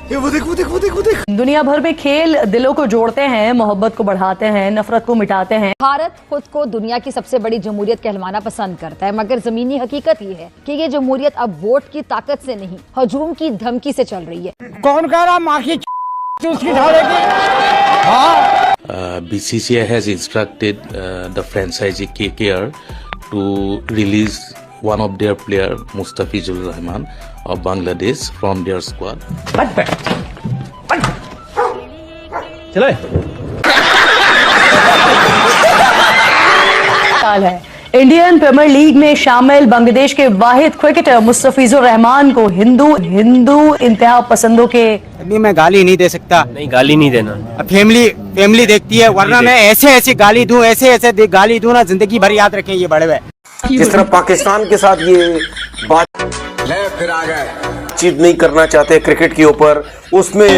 वो देख वो देख वो देख वो देख। दुनिया भर में खेल दिलों को जोड़ते हैं, मोहब्बत को बढ़ाते हैं, नफरत को मिटाते हैं। भारत खुद को दुनिया की सबसे बड़ी जमहूरियत कहलवाना पसंद करता है, मगर जमीनी हकीकत ये है कि ये जमहूरियत अब वोट की ताकत से नहीं, हजूम की धमकी से चल रही है। कौन कह रहा माँ की उसकी BCCI has instructed the franchisee KKR to release one of their player Mustafizur Rahman of Bangladesh from their squad. चले साल है इंडियन प्रीमियर लीग में शामिल बांग्लादेश के वाहिद क्रिकेटर मुस्तफिजुर रहमान को हिंदू इंतहा पसंदों के अभी मैं गाली नहीं दे सकता। नहीं, गाली नहीं देना। फैमिली देखती है, वरना मैं ऐसे गाली दूं, ऐसे गाली दूं ना, जिंदगी भर याद रखें ये बड़े हुए। जिस तरह पाकिस्तान के साथ ये फिर आ गए बातचीत नहीं करना चाहते क्रिकेट के ऊपर, उसमें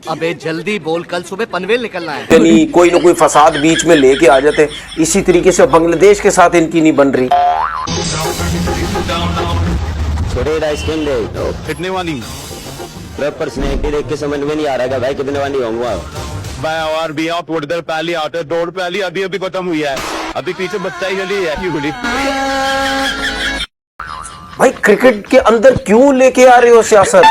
अबे जल्दी बोल, कल सुबह पनवेल निकलना है। यानी कोई ना कोई फसाद बीच में लेके आ जाते। इसी तरीके से बांग्लादेश के साथ इनकी नहीं बन रही। कितने वाली प्रॉपर स्नैक देख के समझ में नहीं आ रहा भाई कितने वाली होंगे और भी आप उधर पहली आते दौड़ पहली अभी खत्म हुई है, अभी पीछे बच्चा ही गली है क्यों भाई क्रिकेट के अंदर क्यों लेके आ रहे हो सियासत?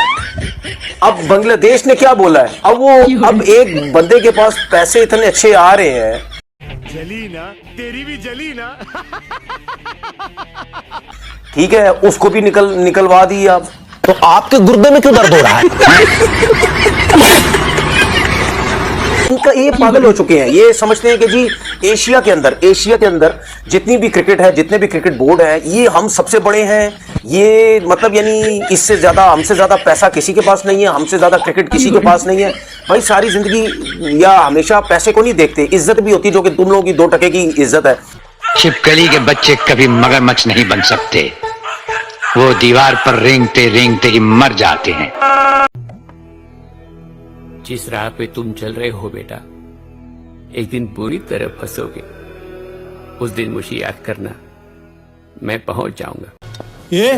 अब बांग्लादेश ने क्या बोला है? अब एक बंदे के पास पैसे इतने अच्छे आ रहे हैं, जली ना तेरी भी जली ना ठीक है, उसको भी निकलवा दी आप। तो आपके गुर्दे में क्यों दर्द हो रहा है? इनका ये पागल हो चुके हैं, ये समझते हैं कि जी एशिया के अंदर जितनी भी क्रिकेट है, जितने भी क्रिकेट बोर्ड है, ये हम सबसे बड़े हैं। ये मतलब यानी इससे ज्यादा हमसे ज्यादा पैसा किसी के पास नहीं है, हमसे ज्यादा क्रिकेट किसी के पास नहीं है। भाई सारी जिंदगी या हमेशा पैसे को नहीं देखते, इज्जत भी होती है, जो कि तुम लोगों की 2 टके की इज्जत है। छिपकली के बच्चे कभी मगरमच्छ नहीं बन सकते, वो दीवार पर रेंगते रेंगते ही मर जाते हैं। जिस राह पे तुम चल रहे हो बेटा, एक दिन बुरी तरह फंसोगे। उस दिन मुझे याद करना, मैं पहुंच जाऊंगा। ये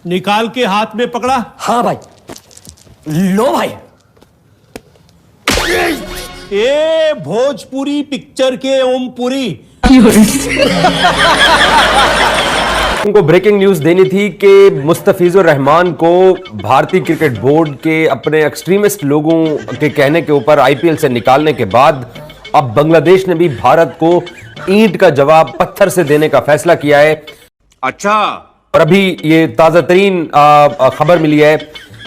निकाल के हाथ में पकड़ा। हाँ भाई, लो भाई। ये भोजपुरी पिक्चर के ओमपुरी। उनको ब्रेकिंग न्यूज देनी थी कि मुस्तफिजुर रहमान को भारतीय क्रिकेट बोर्ड के अपने एक्सट्रीमिस्ट लोगों के कहने के ऊपर आईपीएल से निकालने के बाद अब बांग्लादेश ने भी भारत को ईंट का जवाब पत्थर से देने का फैसला किया है। अच्छा, और अभी ये ताजा तरीन खबर मिली है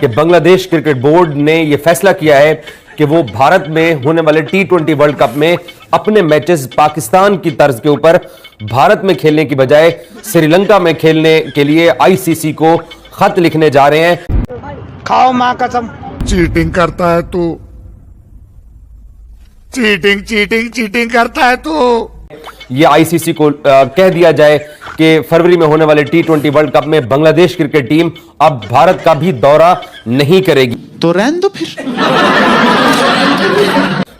कि बांग्लादेश क्रिकेट बोर्ड ने यह फैसला किया है कि वो भारत में होने वाले T20 वर्ल्ड कप में अपने मैचेस पाकिस्तान की तर्ज के ऊपर भारत में खेलने की बजाय श्रीलंका में खेलने के लिए आईसीसी को खत लिखने जा रहे हैं। खाओ माँ कसम। चीटिंग करता है तू, चीटिंग करता है तू। ये आईसीसी को कह दिया जाए कि फरवरी में होने वाले T20 वर्ल्ड कप में बांग्लादेश क्रिकेट टीम अब भारत का भी दौरा नहीं करेगी। तो रहने दो फिर।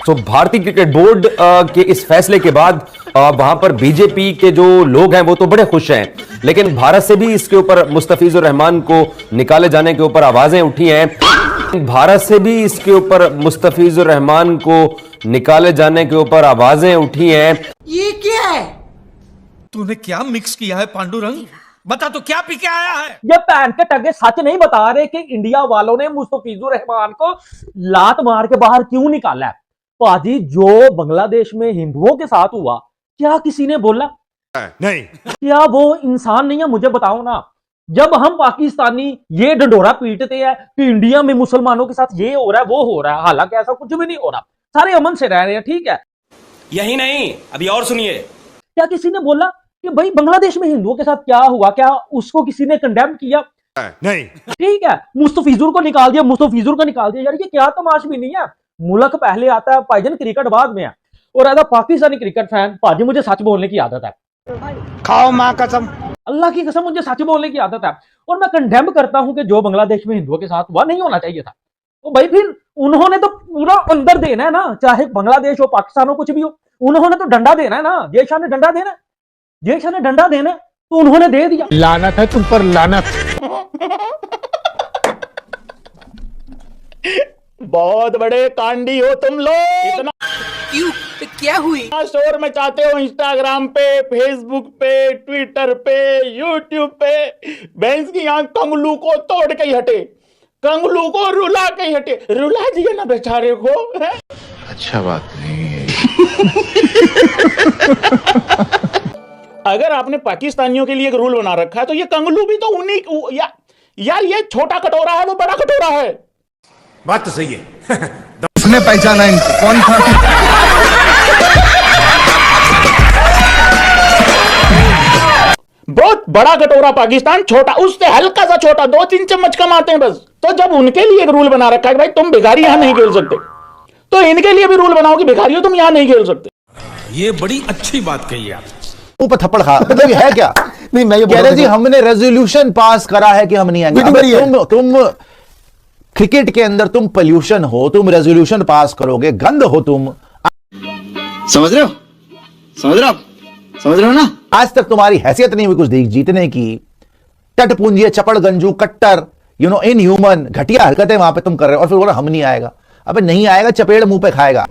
तो भारतीय क्रिकेट बोर्ड के इस फैसले के बाद वहां पर बीजेपी के जो लोग हैं वो तो बड़े खुश हैं, लेकिन भारत से भी इसके ऊपर मुस्तफिजुर रहमान को निकाले जाने के ऊपर आवाजें उठी हैं। भारत से भी इसके ऊपर मुस्तफिजुर रहमान को निकाले जाने के ऊपर आवाजें उठी हैं। ये क्या है? तूने क्या मिक्स किया है पांडुरंग? बता तो क्या पी के आया है? ये पैन के टगे सच नहीं बता रहे कि इंडिया वालों ने मुस्तफिजुर रहमान को लात मार के बाहर क्यों निकाला है। पाजी, जो बांग्लादेश में हिंदुओं के साथ हुआ, क्या किसी ने बोला? नहीं। क्या वो इंसान नहीं है? मुझे बताओ ना। जब हम पाकिस्तानी ये डंडोरा पीटते हैं कि इंडिया में मुसलमानों के साथ ये हो रहा है, वो हो रहा है, हालांकि ऐसा कुछ भी नहीं हो रहा, सारे अमन से रह रहे हैं, ठीक है। यही नहीं, अभी और सुनिए। क्या किसी ने बोला कि भाई बांग्लादेश में हिंदुओं के साथ क्या हुआ? क्या उसको किसी ने कंडेम किया? नहीं। ठीक है, मुस्तफिजुर को निकाल दिया, यार ये क्या तमाश भी नहीं है। मुल्क पहले आता है भाईजान, क्रिकेट बाद में है। और ऐसा पाकिस्तानी क्रिकेट फैन भाजी, मुझे सच बोलने की आदत है। खाओ माँ कसम, अल्लाह की कसम, मुझे सच बोलने की आदत है। और मैं कंडेम करता हूं कि जो बांग्लादेश में हिंदुओं के साथ हुआ नहीं होना चाहिए था। तो भाई फिर उन्होंने तो पूरा अंदर देना है ना, चाहे बांग्लादेश हो पाकिस्तान हो कुछ भी हो, उन्होंने तो डंडा देना है ना। जय शाह ने डंडा देना, तो उन्होंने दे दिया। लानत है तुम पर, लानत। बहुत बड़े कांडी हो तुम लोग। इतना क्यों, क्या हुई? शोर मचाते हो इंस्टाग्राम पे, फेसबुक पे, ट्विटर पे, यूट्यूब पे। भैंस की आंख कंगलू को तोड़ के ही हटे, कंगलू को रुला के ही हटे। रुला दिया ना बेचारे को, है? अच्छा बात नहीं है। अगर आपने पाकिस्तानियों के लिए एक रूल बना रखा है तो ये कंगलू भी तो उन्हीं यार ये छोटा कटोरा है, वो बड़ा कटोरा है। बात तो सही है। उसने पहचाना इनको कौन था? बहुत बड़ा कटोरा पाकिस्तान, छोटा उससे हल्का सा छोटा, 2-3 चम्मच कम आते हैं बस। तो जब उनके लिए एक रूल बना रखा है कि भाई तुम भिखारी यहां नहीं खेल सकते, तो इनके लिए भी रूल बनाओ कि भिखारी हो तुम यहां नहीं खेल सकते। ये बड़ी अच्छी बात कही आप। ऊपर थप्पड़ खा, मतलब ये है क्या? नहीं मैं ये कह रहे जी हमने रेजोल्यूशन पास करा है कि हम नहीं आएंगे। तुम क्रिकेट के अंदर तुम पोल्यूशन हो, तुम रेजोल्यूशन पास करोगे, गंद हो तुम। समझ रहे हो? समझ रहे हो? समझ रहे हो ना? आज तक तुम्हारी हैसियत नहीं हुई कुछ जीतने की। टटपुंजी, चपड़ गंजू, कट्टर, इनह्यूमन, घटिया हरकतें वहां पे तुम कर रहे हो और फिर बोलो हम नहीं आएगा। अबे नहीं आएगा, चपेड़ मुंह पे खाएगा।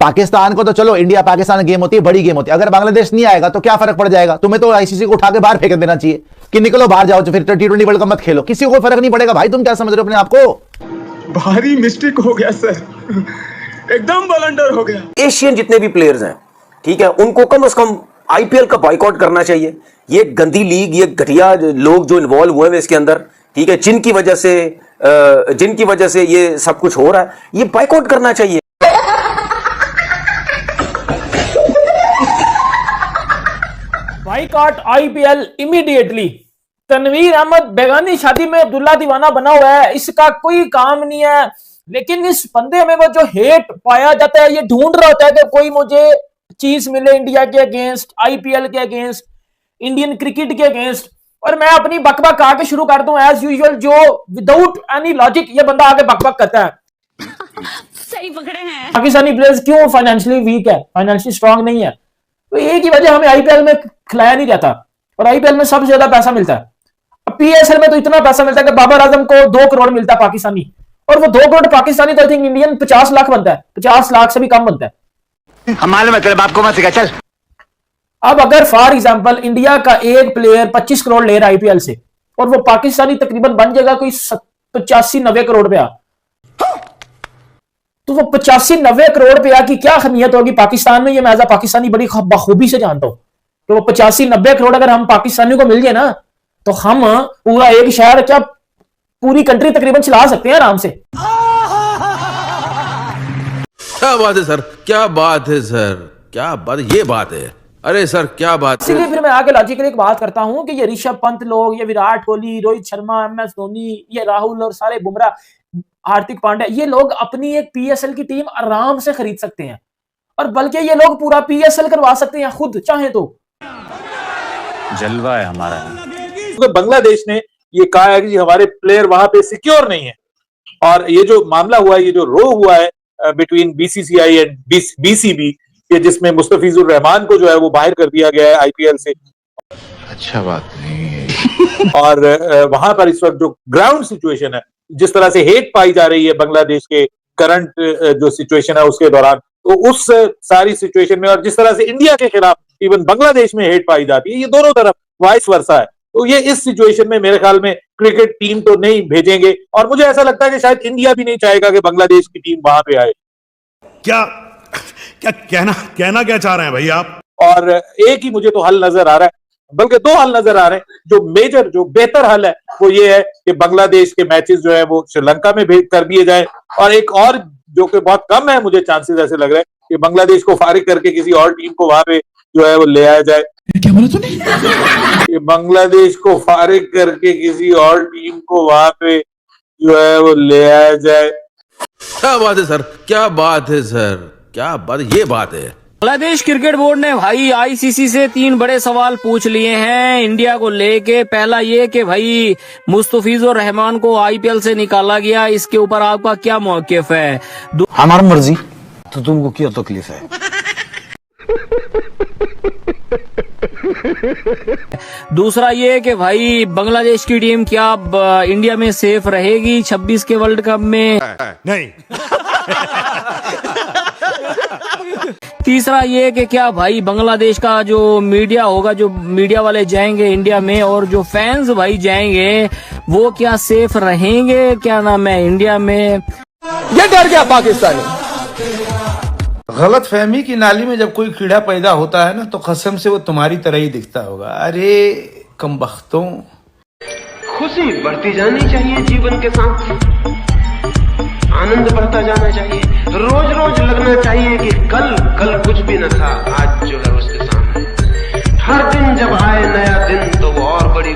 पाकिस्तान को तो चलो, इंडिया पाकिस्तान गेम होती है, बड़ी गेम होती है। अगर बांग्लादेश नहीं आएगा तो क्या फर्क पड़ जाएगा? तुम्हें तो आईसीसी को उठा के बाहर फेंक देना चाहिए कि निकलो बाहर जाओ, तो फिर T20 वर्ल्ड कप मत खेलो। किसी को फर्क नहीं पड़ेगा भाई। तुम क्या समझ रहे हो अपने आप को? भारी मिस्टेक हो गया सर, एकदम ब्लंडर हो गया। एशियन जितने भी प्लेयर्स हैं, ठीक है, उनको कम से कम आईपीएल का बॉयकॉट करना चाहिए। ये गंदी लीग, ये घटिया लोग जो इन्वॉल्व हुए हैं इसके अंदर, ठीक है, जिनकी वजह से ये सब कुछ हो रहा है, ये बॉयकॉट करना चाहिए। Boycott IPL immediately. Tanveer Ahmed बेगानी शादी में अब्दुल्ला दीवाना बना हुआ है, इसका कोई काम नहीं है। लेकिन इस बंदे में वो जो हेट पाया जाता है, ये ढूंढ रहा होता है कि कोई मुझे चीज मिले इंडिया के अगेंस्ट, आईपीएल के अगेंस्ट, इंडियन क्रिकेट के अगेंस्ट, और मैं अपनी बकबक आके शुरू कर दूं एज यूजुअल। जो विदाउट एनी लॉजिक ये बंदा आके बकबक करता है। सही पकड़े हैं। पाकिस्तानी प्लेयर्स क्यों फाइनेंशियली वीक है, फाइनेंशियली स्ट्रांग नहीं है? तो एक ही वजह, हमें आईपीएल में खिलाया नहीं जाता, और आईपीएल में सबसे ज्यादा पैसा मिलता है। अब पीएसएल में तो इतना पैसा मिलता है कि बाबर आजम को 2 करोड़ मिलता है पाकिस्तानी, और वो 2 करोड़ पाकिस्तानी तो आई थिंक इंडियन 50 लाख बनता है, 50 लाख से भी कम बनता है। हमारे मतलब आपको मत सिखा चल। अब अगर फॉर एग्जांपल इंडिया का एक प्लेयर 25 करोड़ ले रहा है आईपीएल से, और वो पाकिस्तानी तकरीबन बन जाएगा कोई 85-90 करोड़ रुपया, तो वो 85-90 करोड़ रुपया की क्या अहमियत होगी पाकिस्तान में? ये मैं एज अ पाकिस्तानी बड़ी बखूबी से जानता हूं। तो वो 85-90 करोड़ अगर हम पाकिस्तानियों को मिल जाए ना, तो हम पूरा एक शहर, क्या पूरी कंट्री तकरीबन चला सकते हैं आराम से। क्या बात है सर, क्या बात है सर, क्या बात, ये बात है। अरे सर क्या बात है। इसलिए फिर मैं आगे लॉजिकली एक बात करता हूं कि ये ऋषभ पंत लोग, ये विराट कोहली, रोहित शर्मा, MS धोनी, ये राहुल और सारे बुमराह, हार्दिक पांड्या, ये लोग अपनी एक पीएसएल की टीम आराम से खरीद सकते हैं, और बल्कि ये लोग पूरा पीएसएल करवा सकते हैं खुद चाहे तो। जलवा है हमारा। तो बांग्लादेश ने ये कहा है कि हमारे प्लेयर वहां पे सिक्योर नहीं है, और ये जो मामला हुआ है, ये जो रो हुआ है बिटवीन बीसीसीआई एंड बीसीबी, ये जिसमें मुस्तफिजुर रहमान को जो है वो बाहर कर दिया गया है आईपीएल से। अच्छा बात नहीं है। और वहां पर इस वक्त जो ग्राउंड सिचुएशन है, जिस तरह से हेट पाई जा रही है बांग्लादेश के करंट जो सिचुएशन है उसके दौरान, तो उस सारी सिचुएशन में, और जिस तरह से इंडिया के खिलाफ इवन बांग्लादेश में हेट पाई जाती है, ये दोनों तरफ वाइस वर्सा है। तो ये इस सिचुएशन में मेरे ख्याल में क्रिकेट टीम तो नहीं भेजेंगे, और मुझे ऐसा लगता है कि शायद इंडिया भी नहीं चाहेगा कि बांग्लादेश की टीम वहां पे आए। क्या क्या कहना क्या चाह रहे हैं भाई आप? और एक ही मुझे तो हल नजर आ रहा है, बल्कि 2 हल नजर आ रहे हैं। जो मेजर, जो बेहतर हल है वो ये है कि बांग्लादेश के मैचेस जो है वो श्रीलंका में भेज कर दिए जाए, और एक और जो कि बहुत कम है, मुझे चांसेस ऐसे लग रहे हैं कि बांग्लादेश को फारिग करके किसी और टीम को वहां पे जो है वो ले आया जाए। क्या बोला तूने? कि बांग्लादेश को फारिग करके किसी और टीम को वहां पे जो है वो ले आया जाए। क्या बात है सर, क्या बात है सर, क्या बात, ये बात है। बांग्लादेश क्रिकेट बोर्ड ने भाई आईसीसी से 3 बड़े सवाल पूछ लिए हैं इंडिया को लेके। पहला ये कि भाई मुस्तफिजुर रहमान को आईपीएल से निकाला गया, इसके ऊपर आपका क्या मौक़िफ़ है? हमारी मर्जी, तो तुमको क्या तकलीफ है? दूसरा ये कि भाई बांग्लादेश की टीम क्या इंडिया में सेफ रहेगी 26 के वर्ल्ड कप में? नहीं। तीसरा ये कि क्या भाई बांग्लादेश का जो मीडिया होगा, जो मीडिया वाले जाएंगे इंडिया में और जो फैंस भाई जाएंगे वो क्या सेफ रहेंगे, क्या नाम है, इंडिया में? ये डर गया पाकिस्तानी। गलत फहमी की नाली में जब कोई कीड़ा पैदा होता है ना तो कसम से वो तुम्हारी तरह ही दिखता होगा। अरे कमबख्तों, खुशी बढ़ती जानी चाहिए जीवन के साथ, आनंद बढ़ता जाना चाहिए। रोज रोज लगना चाहिए कि कल कुछ भी न था, आज जो है उसके सामने। हर दिन जब आए नया दिन तो वो और बड़ी